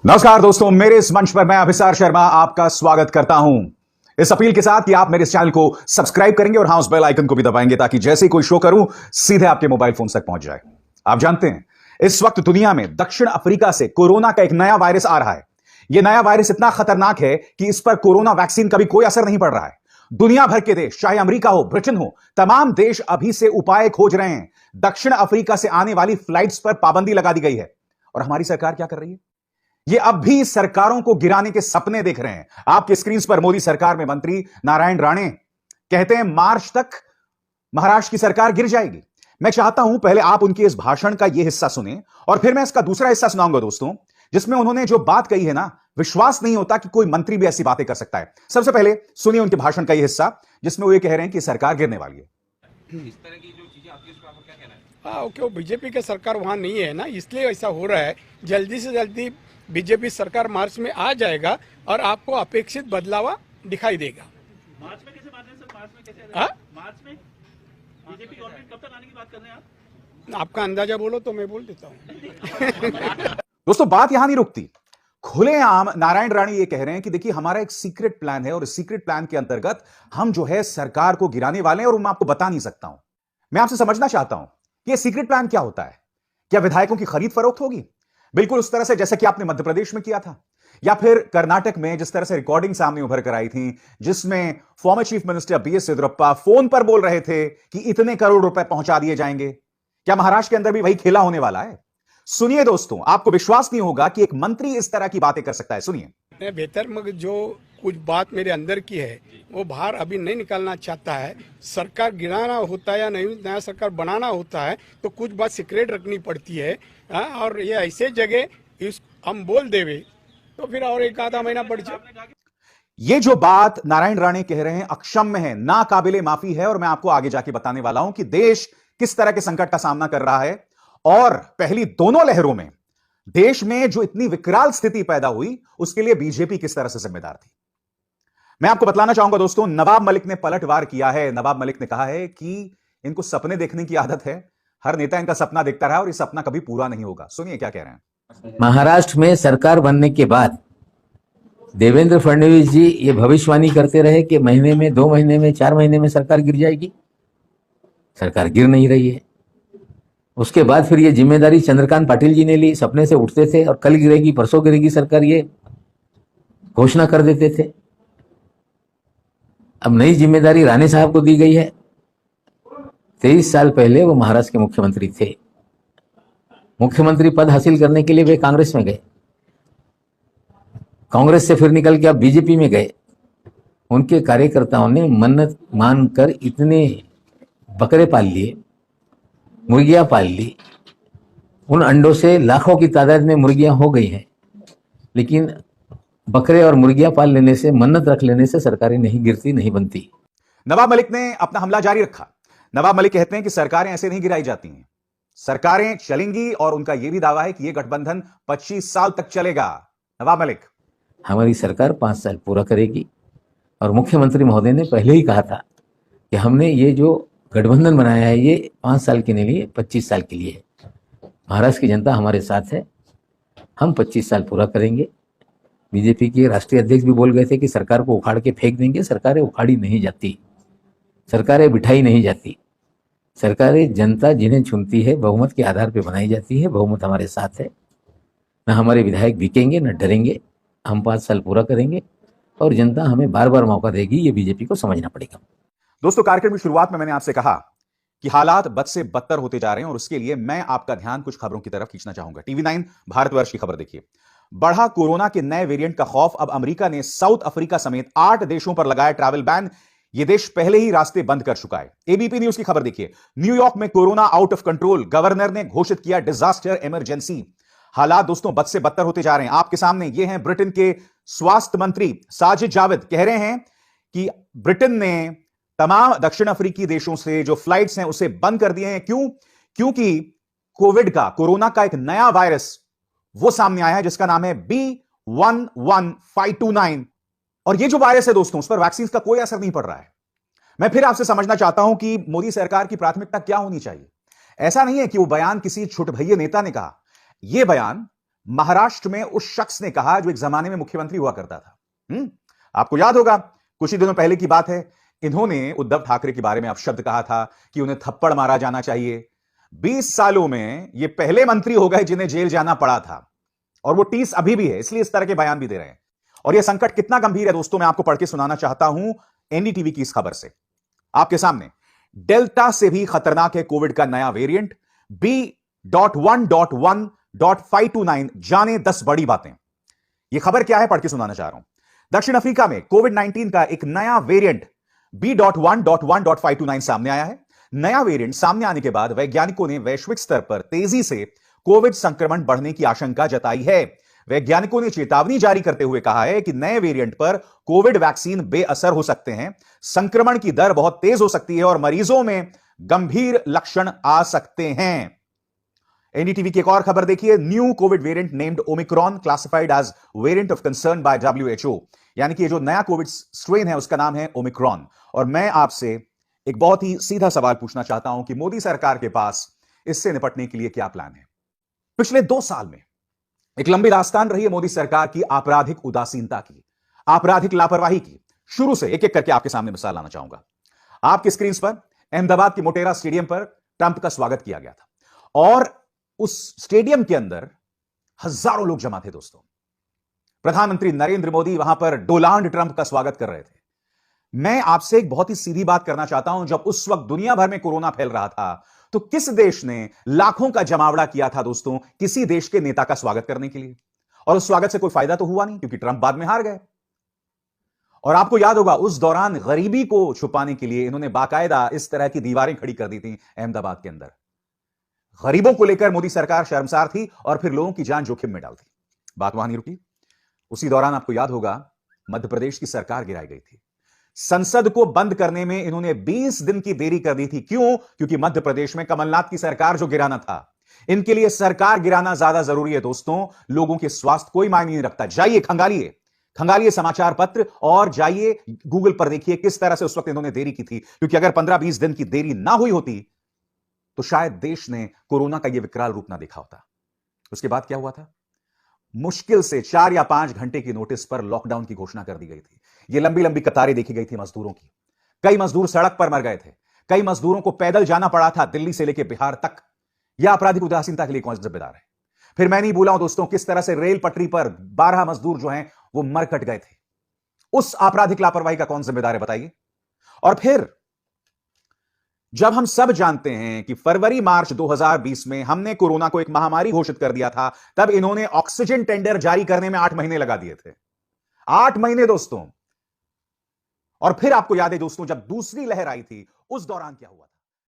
नमस्कार दोस्तों, मेरे इस मंच पर मैं अभिसार शर्मा आपका स्वागत करता हूं इस अपील के साथ कि आप मेरे इस चैनल को सब्सक्राइब करेंगे और हां उस बेल आइकन को भी दबाएंगे ताकि जैसे ही कोई शो करूं सीधे आपके मोबाइल फोन तक पहुंच जाए। आप जानते हैं इस वक्त दुनिया में दक्षिण अफ्रीका से कोरोना का एक नया वायरस आ रहा है। यह नया वायरस इतना खतरनाक है कि इस पर कोरोना वैक्सीन का भी कोई असर नहीं पड़ रहा है। दुनिया भर के देश, चाहे अमेरिका हो, ब्रिटेन हो, तमाम देश अभी से उपाय खोज रहे हैं। दक्षिण अफ्रीका से आने वाली फ्लाइट्स पर पाबंदी लगा दी गई है और हमारी सरकार क्या कर रही है? ये अब भी सरकारों को गिराने के सपने देख रहे हैं। आपके स्क्रीन पर मोदी सरकार में मंत्री नारायण राणे कहते हैं मार्च तक महाराष्ट्र की सरकार गिर जाएगी। मैं चाहता हूं पहले आप उनके इस भाषण का यह हिस्सा सुने और फिर मैं इसका दूसरा हिस्सा सुनाऊंगा दोस्तों, जिसमें उन्होंने जो बात कही है ना, विश्वास नहीं होता कि कोई मंत्री भी ऐसी बातें कर सकता है। सबसे पहले सुनिए उनके भाषण का यह हिस्सा जिसमें वो ये कह रहे हैं कि सरकार गिरने वाली है। इस तरह की जो चीजें आती है उस पर आपका क्या कहना है? हाँ, ओके, वो बीजेपी की सरकार वहाँ नहीं है ना, इसलिए ऐसा हो रहा है। जल्दी से जल्दी बीजेपी सरकार मार्च में आ जाएगा और आपको अपेक्षित बदलाव दिखाई देगा। मार्च में कैसे बात है सर? मार्च में कैसे? हाँ? मार्च में बीजेपी गवर्नमेंट कब तक आने की बात कर रहे हैं आप? आपका अंदाजा बोलो तो मैं बोल देता हूँ। दोस्तों, बात यहां नहीं रुकती। खुलेआम नारायण राणे ये कह रहे हैं कि देखिए हमारा एक सीक्रेट प्लान है और इस सीक्रेट प्लान के अंतर्गत हम जो है सरकार को गिराने वाले हैं और मैं आपको बता नहीं सकता हूं। मैं आपसे समझना चाहता हूं कि ये सीक्रेट प्लान क्या होता है। क्या विधायकों की खरीद फरोख्त होगी? बिल्कुल उस तरह से जैसे कि आपने मध्य प्रदेश में किया था, या फिर कर्नाटक में जिस तरह से रिकॉर्डिंग सामने उभर कर आई थी जिसमें former chief minister BS Yediyurappa phone पर बोल रहे थे कि इतने करोड़ रुपए पहुंचा दिए जाएंगे। क्या महाराष्ट्र के अंदर भी वही खेला होने वाला है? सुनिए दोस्तों, आपको विश्वास नहीं होगा कि एक मंत्री इस तरह की बातें कर सकता है। सुनिए। बेहतर मगर जो कुछ बात मेरे अंदर की है वो बाहर अभी नहीं निकालना चाहता है। सरकार गिराना होता है या नहीं, नया सरकार बनाना होता है तो कुछ बात सीक्रेट रखनी पड़ती है। और ये ऐसे जगह इस हम बोल देवे तो फिर और एक आधा महीना बढ़ जाए। ये जो बात नारायण राणे कह रहे हैं अक्षम्य है, नाकाबिले माफी है और मैं आपको आगे जाके बताने वाला हूं कि देश किस तरह के संकट का सामना कर रहा है और पहली दोनों लहरों में देश में जो इतनी विकराल स्थिति पैदा हुई उसके लिए बीजेपी किस तरह से जिम्मेदार थी। मैं आपको बतलाना चाहूंगा दोस्तों, नवाब मलिक ने पलटवार किया है। नवाब मलिक ने कहा है कि इनको सपने देखने की आदत है, हर नेता इनका सपना देखता रहा और ये सपना कभी पूरा नहीं होगा। सुनिए क्या कह रहे हैं। महाराष्ट्र में सरकार बनने के बाद देवेंद्र फडणवीस जी ये भविष्यवाणी करते रहे कि महीने में, 2 महीने में, 4 महीने में सरकार गिर जाएगी। सरकार गिर नहीं रही है। उसके बाद फिर ये जिम्मेदारी चंद्रकांत पाटिल जी ने ली। सपने से उठते थे और कल गिरेगी, परसों गिरेगी सरकार, ये घोषणा कर देते थे। अब नई जिम्मेदारी राणे साहब को दी गई है। 23 साल पहले वो महाराष्ट्र के मुख्यमंत्री थे। मुख्यमंत्री पद हासिल करने के लिए वे कांग्रेस में गए, कांग्रेस से फिर निकल के अब बीजेपी में गए। उनके कार्यकर्ताओं ने मन्नत मानकर इतने बकरे पाल लिए, मुर्गियां पाल ली। उन अंडों से लाखों की तादाद में मुर्गियां हो गई हैं, लेकिन बकरे और मुर्गियां पाल लेने से, मन्नत रख लेने से सरकारें नहीं गिरती, नहीं बनती। नवाब मलिक ने अपना हमला जारी रखा। नवाब मलिक कहते हैं कि सरकारें ऐसे नहीं गिराई जाती हैं, सरकारें चलेंगी और उनका यह भी दावा है कि यह गठबंधन 25 साल तक चलेगा। नवाब मलिक, हमारी सरकार 5 साल पूरा करेगी और मुख्यमंत्री महोदय ने पहले ही कहा था कि हमने ये जो गठबंधन बनाया है ये 5 साल के लिए, 25 साल के लिए है। महाराष्ट्र की जनता हमारे साथ है, हम 25 साल पूरा करेंगे। बीजेपी के राष्ट्रीय अध्यक्ष भी बोल गए थे कि सरकार को उखाड़ के फेंक देंगे। सरकारें उखाड़ी नहीं जाती, सरकारें बिठाई नहीं जाती। सरकारें जनता जिन्हें चुनती है बहुमत के आधार पर बनाई जाती है। बहुमत हमारे साथ है। न हमारे विधायक बिकेंगे न डरेंगे। हम 5 साल पूरा करेंगे और जनता हमें बार बार मौका देगी। ये बीजेपी को समझना पड़ेगा। दोस्तों, कार्यक्रम की शुरुआत में मैंने आपसे कहा कि हालात बद से बदतर होते जा रहे हैं और उसके लिए मैं आपका ध्यान कुछ खबरों की तरफ खींचना चाहूंगा। टीवी 9 भारतवर्ष की खबर देखिए। बढ़ा कोरोना के नए वेरिएंट का खौफ, अब अमेरिका ने साउथ अफ्रीका समेत 8 देशों पर लगाया ट्रैवल बैन। यह देश पहले ही रास्ते बंद कर चुका है। एबीपी न्यूज की खबर देखिए। न्यूयॉर्क में corona out of control, governor ने घोषित किया डिजास्टर इमरजेंसी। हालात दोस्तों बद से बदतर होते जा रहे हैं। आपके सामने ये हैं ब्रिटेन के स्वास्थ्य मंत्री साजिद जाविद कह रहे हैं कि ब्रिटेन ने तमाम दक्षिण अफ्रीकी देशों से जो फ्लाइट्स हैं उसे बंद कर दिए हैं। क्यों? क्योंकि कोरोना का एक नया वायरस वो सामने आया है जिसका नाम है B11529 और ये जो वायरस है दोस्तों, उस पर वैक्सीन का कोई असर नहीं पड़ रहा है। मैं फिर आपसे समझना चाहता हूं कि मोदी सरकार की प्राथमिकता क्या होनी चाहिए। ऐसा नहीं है कि वो बयान किसी छुटभइये नेता ने कहा। यह बयान महाराष्ट्र में उस शख्स ने कहा जो एक जमाने में मुख्यमंत्री हुआ करता था। आपको याद होगा, कुछ ही दिनों पहले की बात है, इन्होंने उद्धव ठाकरे के बारे में अपशब्द कहा था कि उन्हें थप्पड़ मारा जाना चाहिए। 20 सालों में ये पहले मंत्री हो गए जिन्हें जेल जाना पड़ा था, और वो टीस अभी भी है, इसलिए इस तरह के बयान भी दे रहे हैं। और यह संकट कितना गंभीर है दोस्तों, मैं आपको पढ़ के सुनाना चाहता हूं एनडीटीवी की इस खबर से आपके सामने। डेल्टा से भी खतरनाक है कोविड का नया वेरिएंट B.1.1.529, जाने 10 बड़ी बातें। यह खबर क्या है, पढ़ के सुनाना चाह रहा हूं। दक्षिण अफ्रीका में कोविड 19 का एक नया वेरिएंट B.1.1.529 सामने आया है। नया वेरिएंट सामने आने के बाद वैज्ञानिकों ने वैश्विक स्तर पर तेजी से कोविड संक्रमण बढ़ने की आशंका जताई है। वैज्ञानिकों ने चेतावनी जारी करते हुए कहा है कि नए वेरिएंट पर कोविड वैक्सीन बेअसर हो सकते हैं, संक्रमण की दर बहुत तेज हो सकती है और मरीजों में गंभीर लक्षण आ सकते हैं। एनडीटीवी की एक और खबर देखिए, new COVID variant named Omicron classified as variant of concern by WHO, यानी कि जो नया कोविड स्ट्रेन है उसका नाम है ओमिक्रॉन। और मैं आपसे एक बहुत ही सीधा सवाल पूछना चाहता हूं कि मोदी सरकार के पास इससे निपटने के लिए क्या प्लान है। पिछले 2 साल में एक लंबी दास्तान रही है मोदी सरकार की आपराधिक उदासीनता की, आपराधिक लापरवाही की। शुरू से एक एक करके आपके सामने मिसाल लाना चाहूंगा। आपकी स्क्रीन पर अहमदाबाद के मोटेरा स्टेडियम पर ट्रंप का स्वागत किया गया था, और उस स्टेडियम के अंदर हजारों लोग जमा थे दोस्तों। प्रधानमंत्री नरेंद्र मोदी वहां पर डोनाल्ड ट्रंप का स्वागत कर रहे थे। मैं आपसे एक बहुत ही सीधी बात करना चाहता हूं, जब उस वक्त दुनिया भर में कोरोना फैल रहा था तो किस देश ने लाखों का जमावड़ा किया था दोस्तों किसी देश के नेता का स्वागत करने के लिए? और उस स्वागत से कोई फायदा तो हुआ नहीं, क्योंकि ट्रंप बाद में हार गए। और आपको याद होगा उस दौरान गरीबी को छुपाने के लिए इन्होंने बाकायदा इस तरह की दीवारें खड़ी कर दी थी अहमदाबाद के अंदर। गरीबों को लेकर मोदी सरकार शर्मसार थी और फिर लोगों की जान जोखिम में डालती। बात वहां नहीं रुकी। उसी दौरान आपको याद होगा मध्य प्रदेश की सरकार गिराई गई थी। संसद को बंद करने में इन्होंने 20 दिन की देरी कर दी थी। क्यों? क्योंकि मध्य प्रदेश में कमलनाथ की सरकार जो गिराना था। इनके लिए सरकार गिराना ज्यादा जरूरी है दोस्तों, लोगों के स्वास्थ्य कोई मायने नहीं रखता। जाइए खंगालिए समाचार पत्र और जाइए गूगल पर देखिए किस तरह से उस वक्त इन्होंने देरी की थी। क्योंकि अगर 15-20 दिन की देरी ना हुई होती तो शायद देश ने कोरोना का यह विकराल रूप ना देखा होता। उसके बाद क्या हुआ था? मुश्किल से 4 या 5 घंटे की नोटिस पर लॉकडाउन की घोषणा कर दी गई थी। ये लंबी लंबी कतारें देखी गई थी मजदूरों की। कई मजदूर सड़क पर मर गए थे। कई मजदूरों को पैदल जाना पड़ा था दिल्ली से लेकर बिहार तक। यह आपराधिक उदासीनता के लिए कौन जिम्मेदार है? फिर मैं नहीं भूला हूं दोस्तों किस तरह से रेल पटरी पर 12 मजदूर जो हैं वो मर कट गए थे। उस आपराधिक लापरवाही का कौन जिम्मेदार है बताइए? और फिर जब हम सब जानते हैं कि फरवरी-मार्च 2020 में हमने कोरोना को एक महामारी घोषित कर दिया था, तब इन्होंने ऑक्सीजन टेंडर जारी करने में 8 महीने लगा दिए थे। 8 महीने दोस्तों। और फिर आपको याद है दोस्तों जब दूसरी लहर आई थी उस दौरान क्या हुआ था?